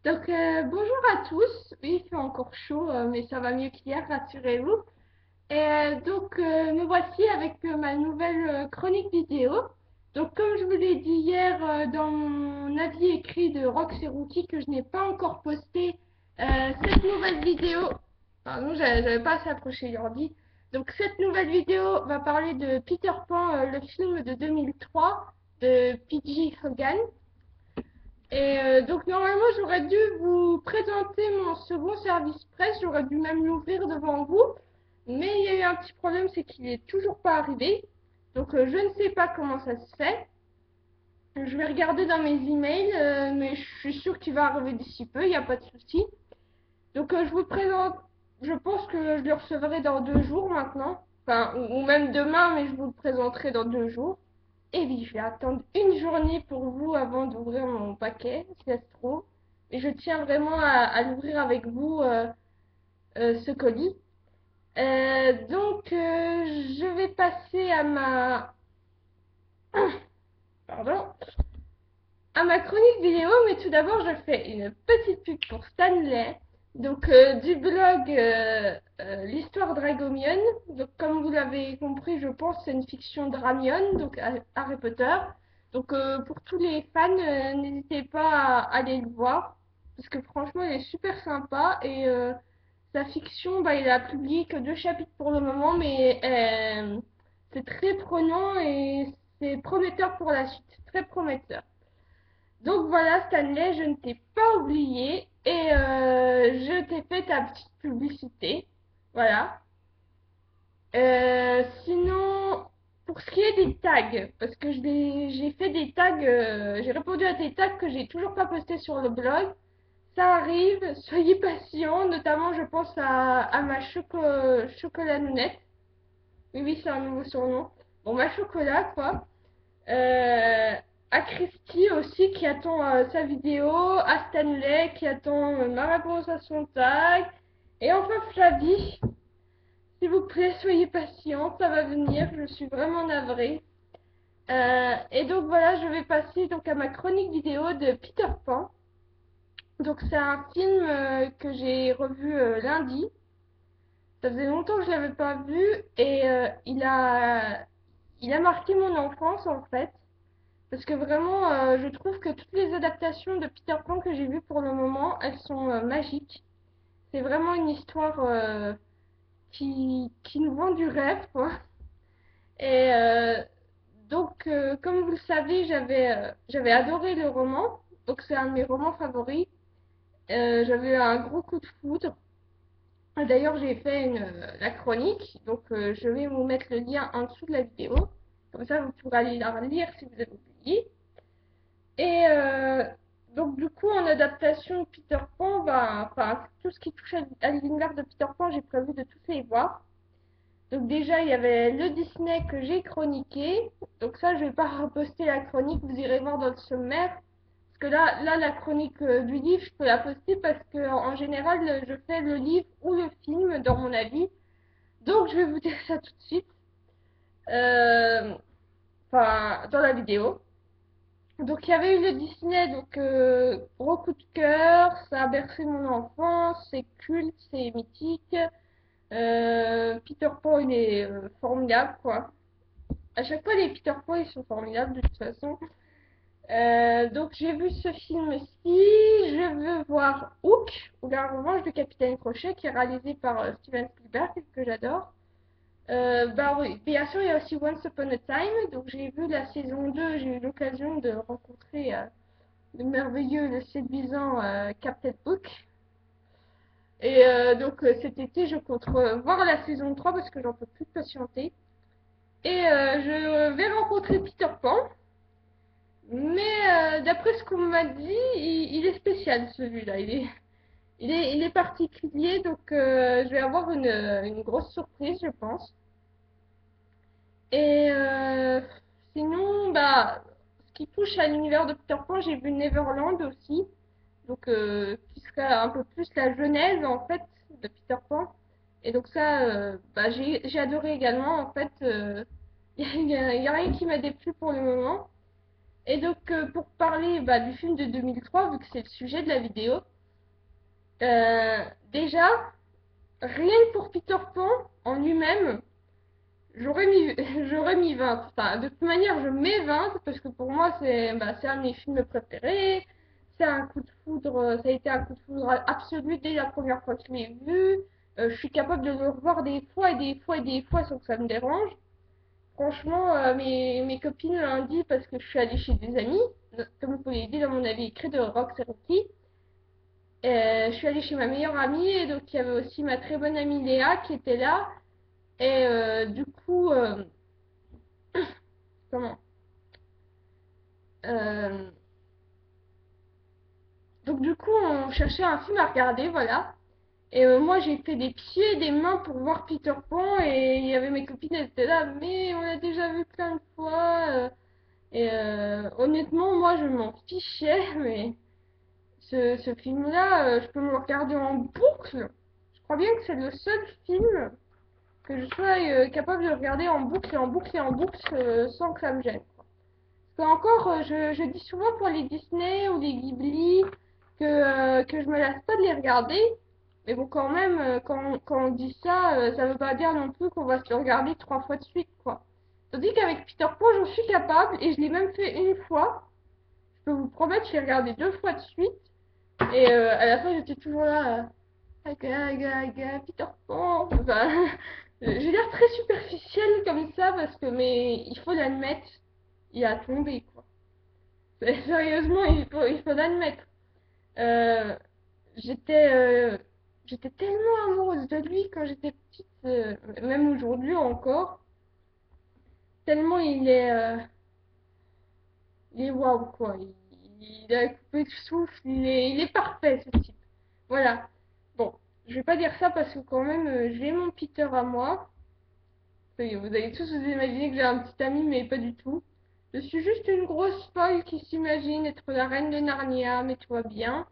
Bonjour à tous. Oui, il fait encore chaud, mais ça va mieux qu'hier, rassurez-vous. Me voici avec ma nouvelle chronique vidéo. Donc, comme je vous l'ai dit hier dans mon avis écrit de Rox et Rookie que je n'ai pas encore posté, cette nouvelle vidéo. Pardon, j'avais pas assez approché l'ordi. Donc, cette nouvelle vidéo va parler de Peter Pan, le film de 2003 de P.J. Hogan. Normalement j'aurais dû vous présenter mon second service presse, j'aurais dû même l'ouvrir devant vous, mais il y a eu un petit problème, c'est qu'il est toujours pas arrivé. Je ne sais pas comment ça se fait. Je vais regarder dans mes emails, mais je suis sûre qu'il va arriver d'ici peu, il n'y a pas de souci. Je vous présente, je pense que je le recevrai dans 2 jours maintenant, enfin ou même demain, mais je vous le présenterai dans 2 jours. Et oui, je vais attendre une journée pour vous avant d'ouvrir mon paquet, si ça se trouve. Et je tiens vraiment à l'ouvrir avec vous, ce colis. Je vais passer pardon, à ma chronique vidéo, mais tout d'abord, je fais une petite pub pour Stanley, du blog l'histoire Dragomion. Donc, comme vous l'avez compris, je pense que c'est une fiction Dramion, donc Harry Potter. Pour tous les fans, n'hésitez pas à aller le voir, parce que franchement, il est super sympa et sa fiction, bah, il a publié que 2 chapitres pour le moment, mais c'est très prenant et c'est prometteur pour la suite, très prometteur. Donc voilà, Stanley, je ne t'ai pas oublié et je t'ai fait ta petite publicité. Voilà. Sinon, pour ce qui est des tags, parce que j'ai fait des tags, j'ai répondu à des tags que j'ai toujours pas postés sur le blog. Ça arrive, soyez patients, notamment je pense à ma chocolat nounette. Oui, oui, c'est un nouveau surnom. Bon, ma chocolat, quoi. Euh, à Christy aussi qui attend sa vidéo, à Stanley qui attend ma réponse à son tag, et enfin Flavie, s'il vous plaît, soyez patiente, ça va venir, je suis vraiment navrée. Voilà, je vais passer donc à ma chronique vidéo de Peter Pan. Donc c'est un film que j'ai revu lundi. Ça faisait longtemps que je l'avais pas vu et il a marqué mon enfance en fait. Parce que vraiment, je trouve que toutes les adaptations de Peter Pan que j'ai vues pour le moment, elles sont magiques. C'est vraiment une histoire qui nous vend du rêve, quoi. Et comme vous le savez, j'avais adoré le roman. Donc, c'est un de mes romans favoris. J'avais eu un gros coup de foudre. D'ailleurs, j'ai fait la chronique. Je vais vous mettre le lien en dessous de la vidéo. Comme ça, vous pourrez aller la relire si vous avez oublié. Et du coup, en adaptation de Peter Pan, bah, enfin, tout ce qui touche à l'univers de Peter Pan, j'ai prévu de tous les voir. Donc déjà, il y avait le Disney que j'ai chroniqué. Donc ça, je vais pas reposter la chronique, vous irez voir dans le sommaire. Parce que là la chronique du livre, je peux la poster parce que en général, je fais le livre ou le film dans mon avis. Donc je vais vous dire ça tout de suite. Euh, Enfin, dans la vidéo. Donc il y avait eu le Disney, gros coup de cœur, ça a bercé mon enfance, c'est culte, c'est mythique. Peter Pan il est formidable quoi. À chaque fois les Peter Pan ils sont formidables de toute façon. J'ai vu ce film-ci, je veux voir Hook, ou la revanche du Capitaine Crochet, qui est réalisé par Steven Spielberg, que j'adore. Bah oui, bien sûr, il y a aussi Once Upon a Time. Donc j'ai vu la saison 2, j'ai eu l'occasion de rencontrer le merveilleux, le séduisant Captain Hook. Cet été, je compte voir la saison 3 parce que j'en peux plus patienter. Je vais rencontrer Peter Pan. Mais d'après ce qu'on m'a dit, il est spécial celui-là. Il est particulier, je vais avoir une grosse surprise, je pense. Et sinon, bah, ce qui touche à l'univers de Peter Pan, j'ai vu Neverland aussi, qui serait un peu plus la genèse en fait de Peter Pan. Et donc ça, bah, j'ai adoré également. En fait, y a rien qui m'a déplu pour le moment. Pour parler bah, du film de 2003, vu que c'est le sujet de la vidéo, Déjà, rien que pour Peter Pan en lui-même, j'aurais mis, j'aurais mis 20. Enfin, de toute manière, je mets 20 parce que pour moi, c'est un de mes films préférés. C'est un coup de foudre, ça a été un coup de foudre absolu dès la première fois que je l'ai vu. Je suis capable de le revoir des fois et des fois et des fois sans que ça me dérange. Franchement, mes copines l'ont dit parce que je suis allée chez des amis, comme vous l'avez dit dans mon avis écrit de Rock Rocky. Je suis allée chez ma meilleure amie et donc il y avait aussi ma très bonne amie Léa qui était là. Et du coup, comment euh, donc du coup, on cherchait un film à regarder, voilà. Et moi, j'ai fait des pieds et des mains pour voir Peter Pan et il y avait mes copines, elles étaient là, mais on l'a déjà vu plein de fois. Et honnêtement, moi, je m'en fichais, mais ce film-là, je peux me le regarder en boucle. Je crois bien que c'est le seul film que je sois capable de regarder en boucle et en boucle et en boucle sans que ça me gêne. Parce qu'encore, je dis souvent pour les Disney ou les Ghibli que je me lasse pas de les regarder. Mais bon, quand même, quand on dit ça, ça veut pas dire non plus qu'on va se le regarder 3 fois de suite, quoi. Tandis qu'avec Peter Pan, j'en suis capable et je l'ai même fait une fois. Je peux vous promettre, je l'ai regardé 2 fois de suite. Et à la fin, j'étais toujours là. Peter Pan. Enfin, j'ai l'air très superficielle comme ça parce que, mais il faut l'admettre, il a tombé quoi. Sérieusement, il faut l'admettre. Euh, j'étais, euh, j'étais tellement amoureuse de lui quand j'étais petite, même aujourd'hui encore. Tellement il est waouh quoi. Il a coupé le souffle, il est parfait ce type. Voilà. Bon, je vais pas dire ça parce que quand même, j'ai mon Peter à moi. Vous allez tous vous imaginer que j'ai un petit ami, mais pas du tout. Je suis juste une grosse folle qui s'imagine être la reine de Narnia, mais tout va bien.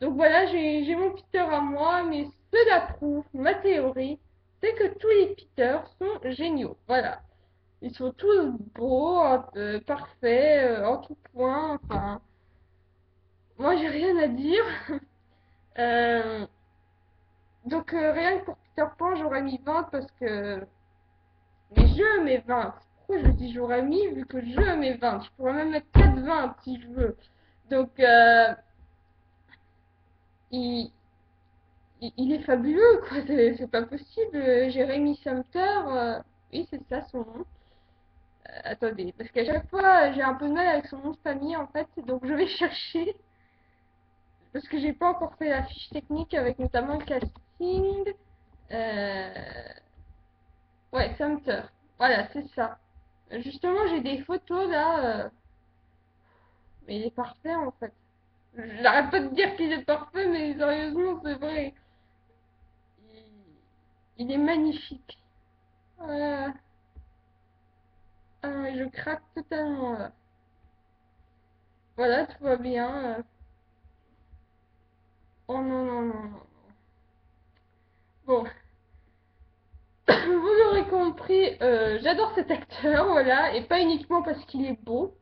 Donc voilà, j'ai mon Peter à moi, mais cela prouve ma théorie, c'est que tous les Peters sont géniaux. Voilà. Ils sont tous beaux, parfaits, en tout point. Enfin, moi j'ai rien à dire. Euh, donc rien que pour Peter Pan, j'aurais mis 20 parce que mais je mets 20. Pourquoi je dis j'aurais mis vu que je mets 20? Je pourrais même mettre 4,20 si je veux. Donc, il, il est fabuleux, quoi. C'est pas possible. Jérémy Sumter, oui, c'est ça son nom. Attendez, parce qu'à chaque fois, j'ai un peu de mal avec son nom de famille, en fait. Donc, je vais chercher. Parce que j'ai pas encore fait la fiche technique avec notamment le casting. Euh, ouais, Sumter. Voilà, c'est ça. Justement, j'ai des photos là. Mais il est parfait en fait. J'arrête pas de dire qu'il est parfait, mais sérieusement, c'est vrai. Il est magnifique. Euh, ah non, mais je craque totalement là. Voilà, tout va bien. Oh non, non, non, non. Bon, vous l'aurez compris, j'adore cet acteur, voilà, et pas uniquement parce qu'il est beau.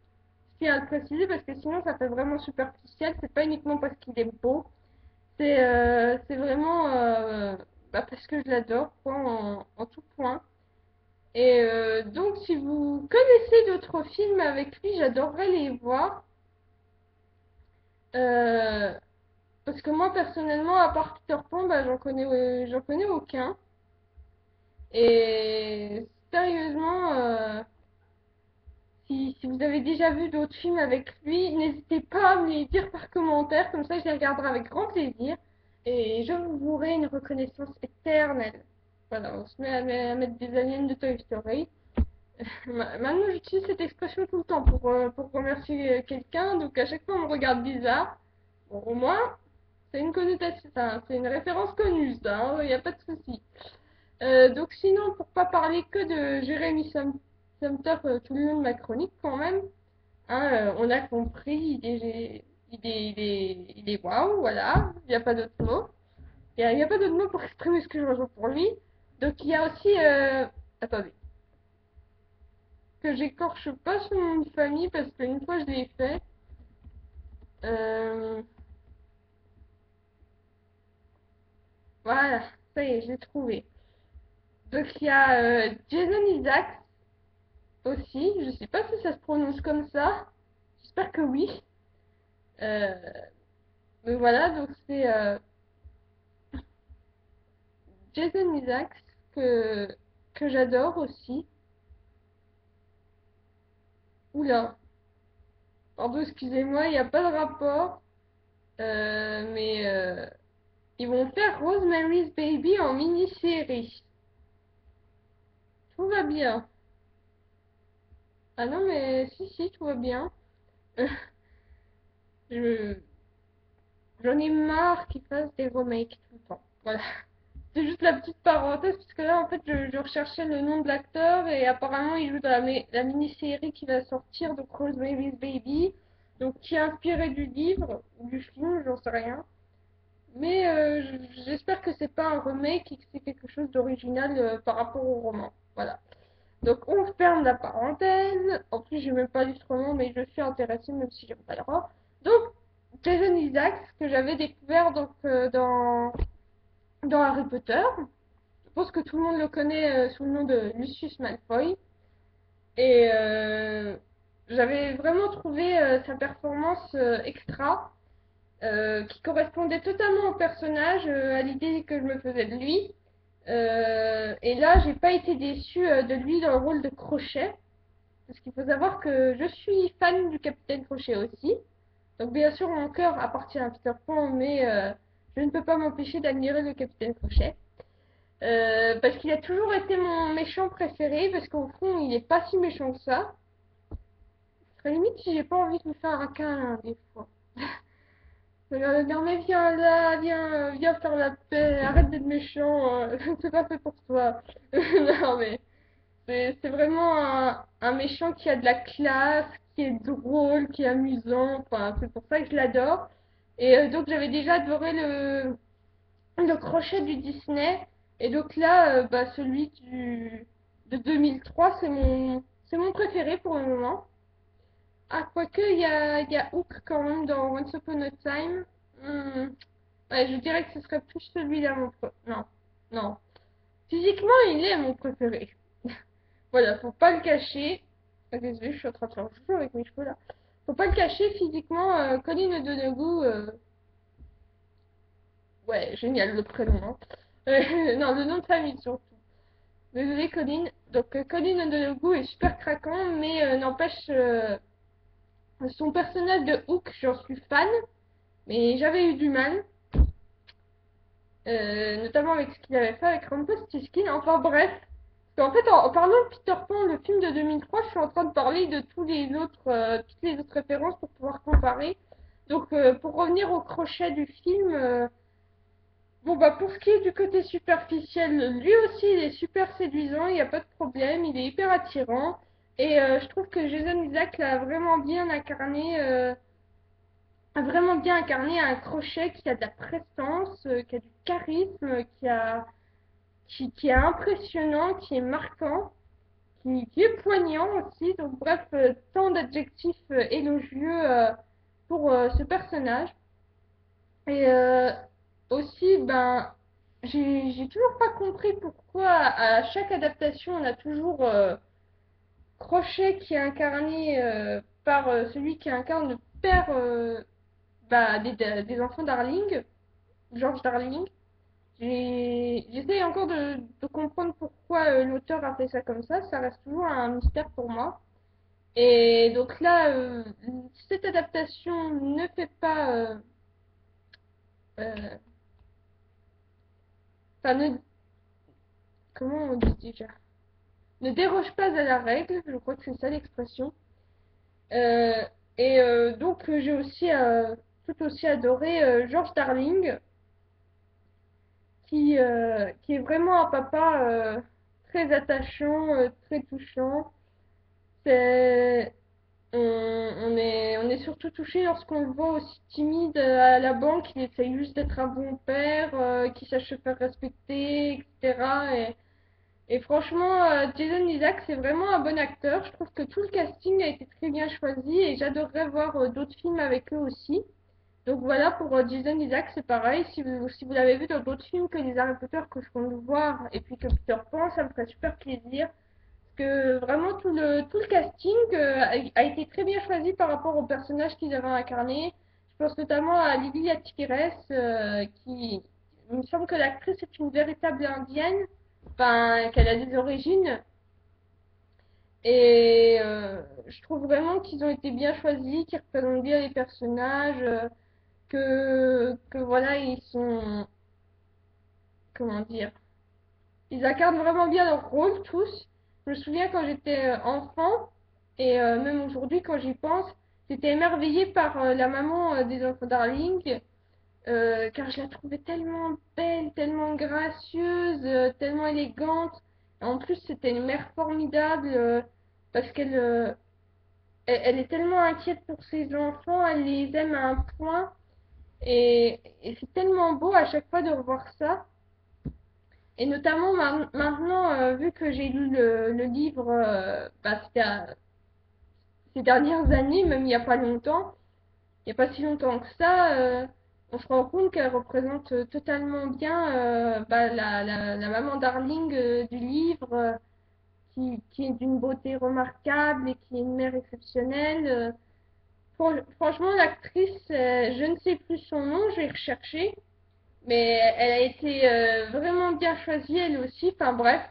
Je tiens à le préciser parce que sinon ça fait vraiment superficiel. C'est pas uniquement parce qu'il est beau, c'est vraiment parce que je l'adore, quoi, en tout point. Et donc, si vous connaissez d'autres films avec lui, j'adorerais les voir. Euh, parce que moi, personnellement, à part Peter Pan, bah, j'en connais aucun. Et sérieusement, si vous avez déjà vu d'autres films avec lui, n'hésitez pas à me les dire par commentaire, comme ça je les regarderai avec grand plaisir. Et je vous vouerai une reconnaissance éternelle. Voilà, on se met à mettre des aliens de Toy Story. Maintenant, j'utilise cette expression tout le temps pour remercier quelqu'un, donc à chaque fois, on me regarde bizarre. Bon, au moins, c'est une connotation, enfin, c'est une référence connue, ça, il n'y a pas de souci. Donc, sinon, pour pas parler que de Jérémy Sumter tout le long de ma chronique, quand même, hein, on a compris, il est waouh, voilà, il n'y a pas d'autre mot. Il y a pas d'autre mot pour exprimer ce que je ressens pour lui. Donc, il y a aussi, attendez que j'écorche pas son nom de famille parce qu'une fois je l'ai fait. Euh, Ça y est, je l'ai trouvé. Donc il y a Jason Isaacs aussi. Je sais pas si ça se prononce comme ça. J'espère que oui. Euh, mais voilà, donc c'est Jason Isaacs que j'adore aussi. Oula, pardon, excusez-moi, il n'y a pas de rapport. Mais ils vont faire Rosemary's Baby en mini-série. Tout va bien. Ah non, mais si, tout va bien. Je, J'en ai marre qu'ils fassent des remakes tout le temps. Voilà. C'est juste la petite parenthèse, parce que là, en fait, je recherchais le nom de l'acteur et apparemment, il joue dans la mini-série qui va sortir de Rosemary's Baby, donc qui est inspirée du livre, ou du film, j'en sais rien. Mais j'espère que c'est pas un remake et que c'est quelque chose d'original par rapport au roman. Voilà. Donc on ferme la parenthèse. En plus, j'ai même pas lu ce roman, mais je suis intéressée, même si j'aime pas le roman. Donc, Jason Isaacs, que j'avais découvert donc, dans Harry Potter. Je pense que tout le monde le connaît sous le nom de Lucius Malfoy. Et j'avais vraiment trouvé sa performance extra, qui correspondait totalement au personnage, à l'idée que je me faisais de lui. Et là, j'ai pas été déçue de lui dans le rôle de Crochet, parce qu'il faut savoir que je suis fan du Capitaine Crochet aussi. Donc bien sûr, mon cœur appartient à Peter Pan, mais je ne peux pas m'empêcher d'admirer le Capitaine Crochet. Parce qu'il a toujours été mon méchant préféré, parce qu'au fond, il est pas si méchant que ça. Ce serait limite si j'ai pas envie de me faire un câlin des fois. Non mais viens là, viens faire la paix, arrête d'être méchant, c'est pas fait pour toi. Non mais c'est vraiment un méchant qui a de la classe, qui est drôle, qui est amusant, enfin c'est pour ça que je l'adore. Et donc j'avais déjà adoré le crochet du Disney, et donc là bah, celui de 2003 c'est mon préféré pour le moment. Ah, quoique, il y a Hook quand même dans Once Upon a Time. Hmm. Ouais, je dirais que ce serait plus celui-là mon Non, non. Physiquement, il est mon préféré. Voilà, faut pas le cacher. Ah, désolé, je suis en train de faire chou avec mes cheveux là. Faut pas le cacher, physiquement, Colin O'Donoghue, ouais, génial le prénom. Hein. Non, le nom de famille surtout. Désolé, Colin. Donc, Colin O'Donoghue est super craquant, mais n'empêche, son personnage de Hook, j'en suis fan. Mais j'avais eu du mal, notamment avec ce qu'il avait fait avec Rumpelstiltskin. Enfin bref, en fait, en parlant de Peter Pan, le film de 2003, je suis en train de parler de toutes les autres références pour pouvoir comparer. Donc, pour revenir au crochet du film, bon bah pour ce qui est du côté superficiel, lui aussi il est super séduisant, il n'y a pas de problème, il est hyper attirant. Et je trouve que Jason Isaacs l'a vraiment bien incarné. A vraiment bien incarné un crochet qui a de la prestance, qui a du charisme, qui est impressionnant, qui est marquant, qui est poignant aussi. Donc bref, tant d'adjectifs élogieux pour ce personnage. Et aussi, ben, j'ai toujours pas compris pourquoi à chaque adaptation, on a toujours Crochet qui est incarné par celui qui incarne le père bah, des enfants Darling, George Darling. J'essaye encore de comprendre pourquoi l'auteur a fait ça comme ça reste toujours un mystère pour moi. Et donc là, cette adaptation ne fait pas... euh, enfin, comment on dit déjà? Ne déroge pas à la règle, je crois que c'est ça l'expression. Euh, et donc j'ai aussi tout aussi adoré George Darling, qui est vraiment un papa très attachant, très touchant. C'est, on est surtout touché lorsqu'on le voit aussi timide à la banque. Il essaye juste d'être un bon père, qui sache se faire respecter, etc. Et franchement, Jason Isaacs, c'est vraiment un bon acteur. Je trouve que tout le casting a été très bien choisi et j'adorerais voir d'autres films avec eux aussi. Donc voilà, pour Jason Isaac, c'est pareil. Si vous l'avez vu dans d'autres films que les Harry Potter que je compte voir, et puis que Peter Pan, ça me ferait super plaisir. Parce que vraiment, tout le casting a été très bien choisi par rapport aux personnages qu'ils avaient incarnés. Je pense notamment à Lily Attières, il me semble que l'actrice est une véritable indienne, enfin, qu'elle a des origines. Et je trouve vraiment qu'ils ont été bien choisis, qu'ils représentent bien les personnages, que voilà, ils sont, comment dire, ils incarnent vraiment bien leur rôle tous. Je me souviens quand j'étais enfant, et même aujourd'hui quand j'y pense, j'étais émerveillée par la maman des enfants Darling, car je la trouvais tellement belle, tellement gracieuse, tellement élégante. Et en plus, c'était une mère formidable, parce elle est tellement inquiète pour ses enfants, elle les aime à un point. Et c'est tellement beau à chaque fois de revoir ça. Et notamment maintenant, vu que j'ai lu le livre ces dernières années, même il n'y a pas longtemps, il n'y a pas si longtemps que ça, on se rend compte qu'elle représente totalement bien la maman Darling du livre, qui est d'une beauté remarquable et qui est une mère exceptionnelle. Franchement, l'actrice, je ne sais plus son nom, je vais rechercher. Mais elle a été vraiment bien choisie, elle aussi. Enfin bref,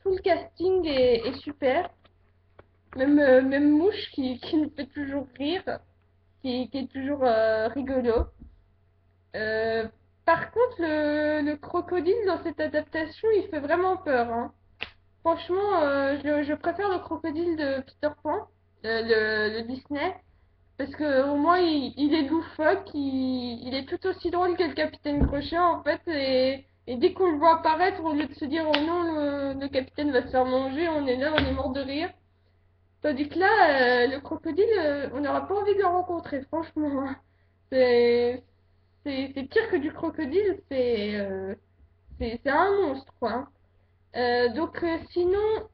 tout le casting est super. Même Mouche qui me fait toujours rire, qui est toujours rigolo. Euh, Par contre, le crocodile dans cette adaptation, il fait vraiment peur, hein. Franchement, je préfère le crocodile de Peter Pan, le Disney. Parce que au moins il est loufoque, il est tout aussi drôle que le Capitaine Crochet en fait, et dès qu'on le voit apparaître, au lieu de se dire oh non, le capitaine va se faire manger, on est là, on est mort de rire. Tandis que là, le crocodile, on n'aura pas envie de le rencontrer, franchement. C'est c'est pire que du crocodile, c'est un monstre, quoi, hein. Sinon,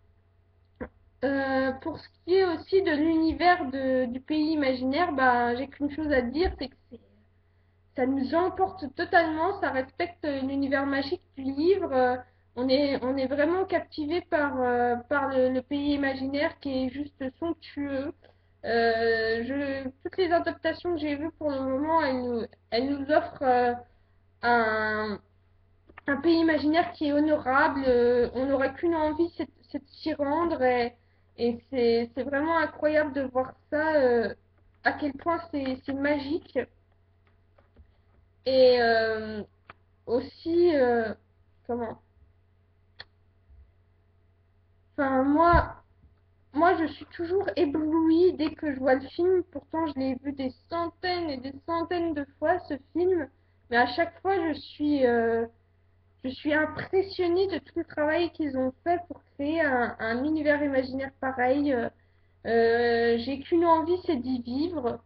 pour ce qui est aussi de l'univers du pays imaginaire, bah, j'ai qu'une chose à dire, c'est que ça nous emporte totalement, ça respecte l'univers magique du livre. On est vraiment captivé par le pays imaginaire qui est juste somptueux. Toutes les adaptations que j'ai vues pour le moment, elles nous offrent un, un pays imaginaire qui est honorable. On n'aurait qu'une envie, c'est de s'y rendre. Et c'est vraiment incroyable de voir ça, à quel point c'est magique. Et aussi, comment? Enfin, moi, je suis toujours éblouie dès que je vois le film. Pourtant, je l'ai vu des centaines et des centaines de fois, ce film. Mais à chaque fois, je suis impressionnée de tout le travail qu'ils ont fait pour créer un univers imaginaire pareil. J'ai qu'une envie, c'est d'y vivre.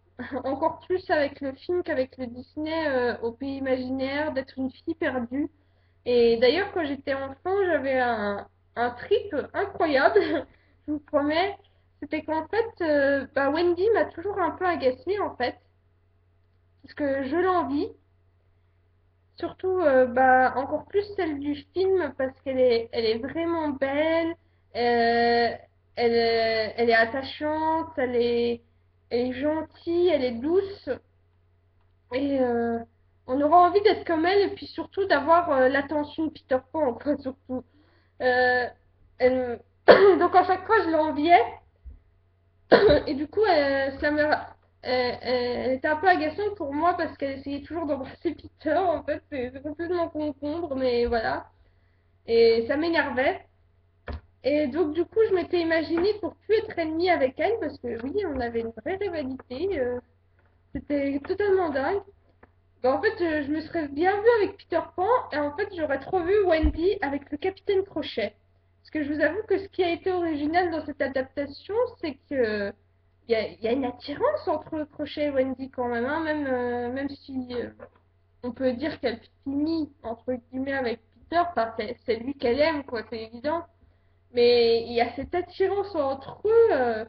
Encore plus avec le film qu'avec le Disney au pays imaginaire, d'être une fille perdue. Et d'ailleurs, quand j'étais enfant, j'avais un trip incroyable, je vous promets. C'était qu'en fait, Wendy m'a toujours un peu agacée, en fait, parce que je l'envie. Surtout, encore plus celle du film, parce elle est vraiment belle, elle est attachante, elle est gentille, elle est douce. Et on aura envie d'être comme elle, et puis surtout d'avoir l'attention de Peter Pan, quoi, surtout. Euh, elle- Donc à chaque fois, je l'enviais. Et du coup, elle était un peu agaçante pour moi parce qu'elle essayait toujours d'embrasser Peter. En fait, c'est complètement concombre, mais voilà. Et ça m'énervait. Et donc, du coup, je m'étais imaginée pour plus être ennemie avec elle parce que oui, on avait une vraie rivalité. C'était totalement dingue. En fait, je me serais bien vue avec Peter Pan et en fait, j'aurais trop vu Wendy avec le Capitaine Crochet. Parce que je vous avoue que ce qui a été original dans cette adaptation, c'est que il y a une attirance entre Crochet et Wendy quand même, hein, même si on peut dire qu'elle finit entre guillemets avec Peter, enfin, c'est lui qu'elle aime, quoi, c'est évident. Mais il y a cette attirance entre eux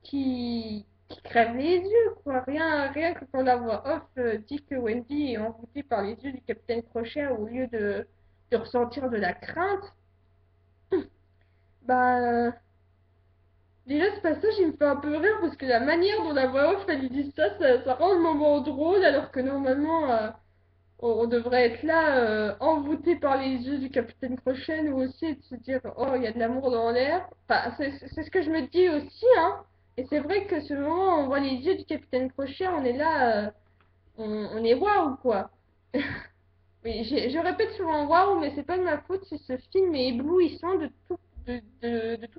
qui, qui crève les yeux, quoi. Rien que quand la voix off dit que Wendy est envoûtée par les yeux du Capitaine Crochet au lieu de ressentir de la crainte, bah, déjà, ce passage, il me fait un peu rire parce que la manière dont la voix off, elle lui dit ça, ça rend le moment drôle, alors que normalement, on devrait être là, envoûté par les yeux du Capitaine Crochet, nous aussi, et de se dire, oh, il y a de l'amour dans l'air. Enfin, c'est ce que je me dis aussi, hein. Et c'est vrai que ce moment où on voit les yeux du Capitaine Crochet, on est là, on est waouh, quoi. Oui, je répète souvent waouh, mais c'est pas de ma faute si ce film est éblouissant de tout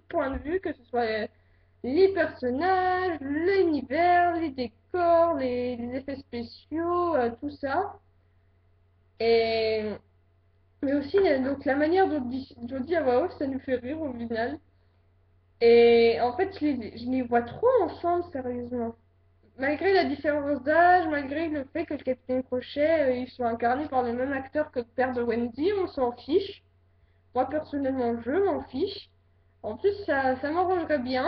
point de vue, que ce soit les personnages, l'univers, les décors, les effets spéciaux, tout ça. Et, mais aussi, donc, la manière dont dit à voix off, ça nous fait rire au final. Et en fait, je les vois trop ensemble, sérieusement. Malgré la différence d'âge, malgré le fait que le Capitaine Crochet, ils sont incarnés par le même acteur que le père de Wendy, on s'en fiche. Moi, personnellement, je m'en fiche. En plus, ça m'arrangerait bien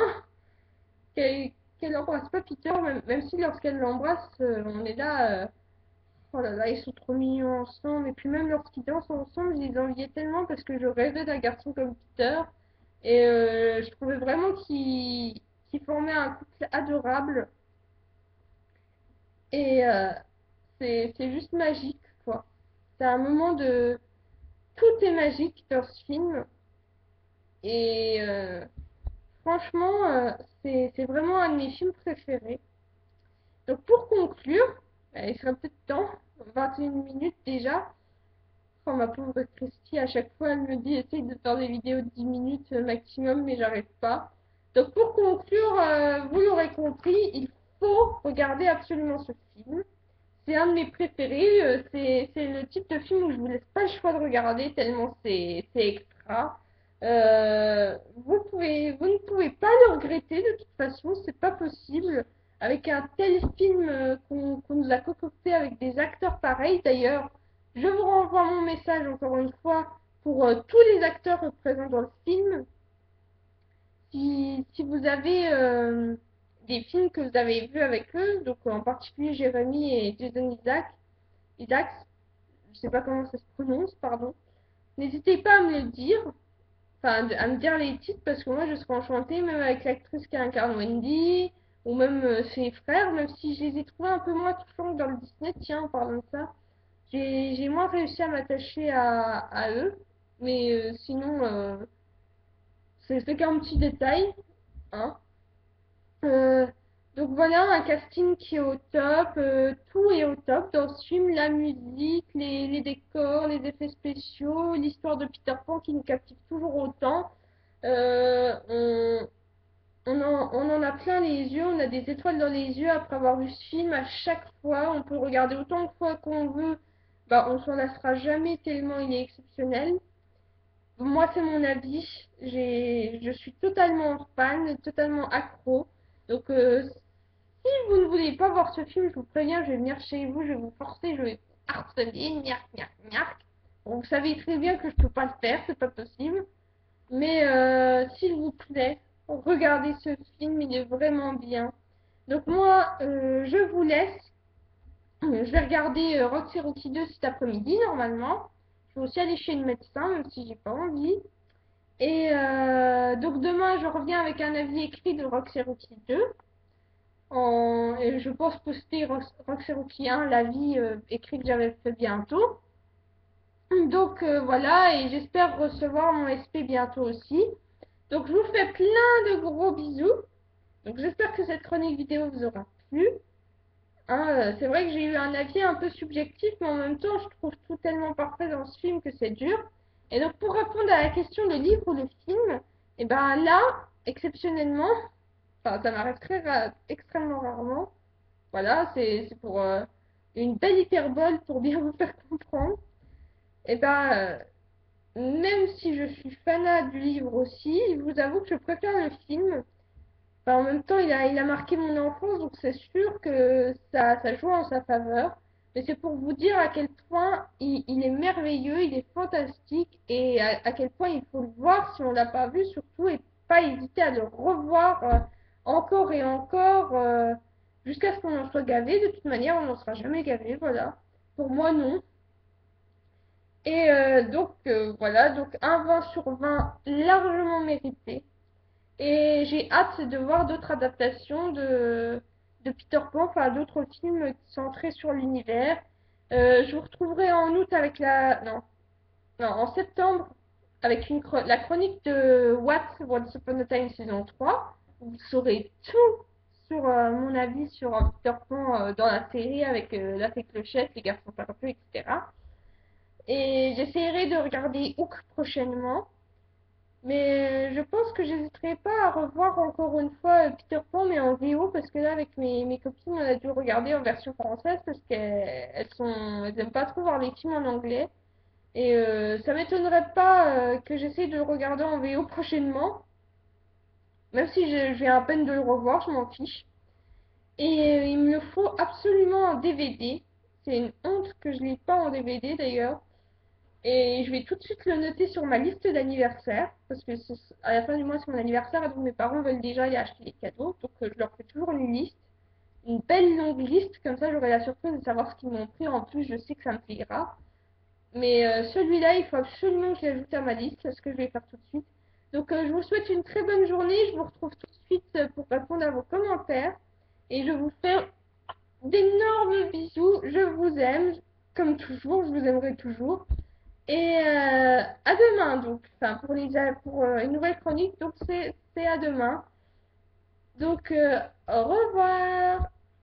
qu'elle qu'elle embrasse pas Peter, même si lorsqu'elle l'embrasse, on est là. Oh là là, ils sont trop mignons ensemble. Et puis même lorsqu'ils dansent ensemble, je les enviais tellement parce que je rêvais d'un garçon comme Peter. Et je trouvais vraiment qu'ils formaient un couple adorable. Et c'est juste magique, quoi. C'est un moment de... Tout est magique dans ce film. Et franchement, c'est vraiment un de mes films préférés. Donc pour conclure, il serait peut-être temps, 21 minutes déjà. Oh, ma pauvre Christy, à chaque fois, elle me dit essaye de faire des vidéos de 10 minutes maximum, mais j'arrive pas. Donc pour conclure, vous l'aurez compris, il faut regarder absolument ce film. C'est un de mes préférés. C'est le type de film où je vous laisse pas le choix de regarder tellement c'est extra. Vous ne pouvez pas le regretter de toute façon, c'est pas possible. Avec un tel film qu'on nous a concocté avec des acteurs pareils. D'ailleurs, je vous renvoie mon message encore une fois pour tous les acteurs présents dans le film. Si vous avez des films que vous avez vus avec eux, donc en particulier Jérémy et Jason Isaacs, je sais pas comment ça se prononce, pardon, n'hésitez pas à me le dire, enfin à me dire les titres parce que moi je serais enchantée, même avec l'actrice qui incarne Wendy, ou même ses frères, même si je les ai trouvés un peu moins touchants que dans le Disney, tiens, en parlant de ça, j'ai moins réussi à m'attacher à eux, mais sinon, c'est qu'un petit détail, hein. Euh, donc voilà, un casting qui est au top, tout est au top dans ce film, la musique, les décors, les effets spéciaux, l'histoire de Peter Pan qui nous captive toujours autant. Euh, on, on en a plein les yeux, on a des étoiles dans les yeux après avoir vu ce film à chaque fois. On peut regarder autant de fois qu'on veut, bah, on s'en lassera jamais tellement il est exceptionnel. Moi, c'est mon avis. Je suis totalement fan, totalement accro. Donc, si vous ne voulez pas voir ce film, je vous préviens, je vais venir chez vous, je vais vous forcer, je vais vous harceler, miark, miark, miark. Bon, vous savez très bien que je peux pas le faire, c'est pas possible. Mais s'il vous plaît, regardez ce film, il est vraiment bien. Donc moi, je vous laisse. Je vais regarder Roxy Rookie 2 cet après-midi, normalement. Je vais aussi aller chez le médecin, même si j'ai pas envie. Et donc demain, je reviens avec un avis écrit de Roxy Rookie 2. Et je pense poster Roxy Rookie 1, l'avis écrit que j'avais fait bientôt. Donc voilà, et j'espère recevoir mon SP bientôt aussi. Donc je vous fais plein de gros bisous. Donc j'espère que cette chronique vidéo vous aura plu. Hein, c'est vrai que j'ai eu un avis un peu subjectif, mais en même temps, je trouve tout tellement parfait dans ce film que c'est dur. Et donc, pour répondre à la question de livre ou le film, et ben là, exceptionnellement, enfin, ça m'arrive extrêmement rarement. Voilà, c'est pour une belle hyperbole pour bien vous faire comprendre. Et ben, même si je suis fanat du livre aussi, je vous avoue que je préfère le film. Enfin, en même temps, il a marqué mon enfance, donc c'est sûr que ça joue en sa faveur. Mais c'est pour vous dire à quel point il est merveilleux, il est fantastique et à quel point il faut le voir si on l'a pas vu, surtout, et pas hésiter à le revoir encore et encore jusqu'à ce qu'on en soit gavé. De toute manière, on n'en sera jamais gavé, voilà. Pour moi, non. Et voilà, donc un 20 sur 20 largement mérité. Et j'ai hâte de voir d'autres adaptations de Peter Pan, enfin d'autres films centrés sur l'univers. Je vous retrouverai en août avec non, en septembre avec la chronique de Once Upon a Time saison 3. Vous saurez tout sur mon avis sur Peter Pan dans la série avec la fée Clochette, les garçons perdus, etc. Et j'essaierai de regarder Hook prochainement. Mais je pense que j'hésiterai pas à revoir encore une fois Peter Pan, mais en VO, parce que là, avec mes copines, on a dû regarder en version française parce elles aiment pas trop voir les films en anglais. Et ça m'étonnerait pas que j'essaie de le regarder en VO prochainement, même si je viens à peine de le revoir, je m'en fiche. Et il me faut absolument un DVD. C'est une honte que je l'ai pas en DVD d'ailleurs. Et je vais tout de suite le noter sur ma liste d'anniversaire, parce que à la fin du mois, c'est mon anniversaire, et donc mes parents veulent déjà y acheter des cadeaux. Donc je leur fais toujours une liste, une belle longue liste, comme ça j'aurai la surprise de savoir ce qu'ils m'ont pris. En plus, je sais que ça me plaira. Mais celui-là, il faut absolument que je l'ajoute à ma liste, c'est ce que je vais faire tout de suite. Donc je vous souhaite une très bonne journée, je vous retrouve tout de suite pour répondre à vos commentaires. Et je vous fais d'énormes bisous, je vous aime, comme toujours, je vous aimerai toujours. Et à demain, donc, enfin, pour une nouvelle chronique, donc c'est à demain. Donc, au revoir!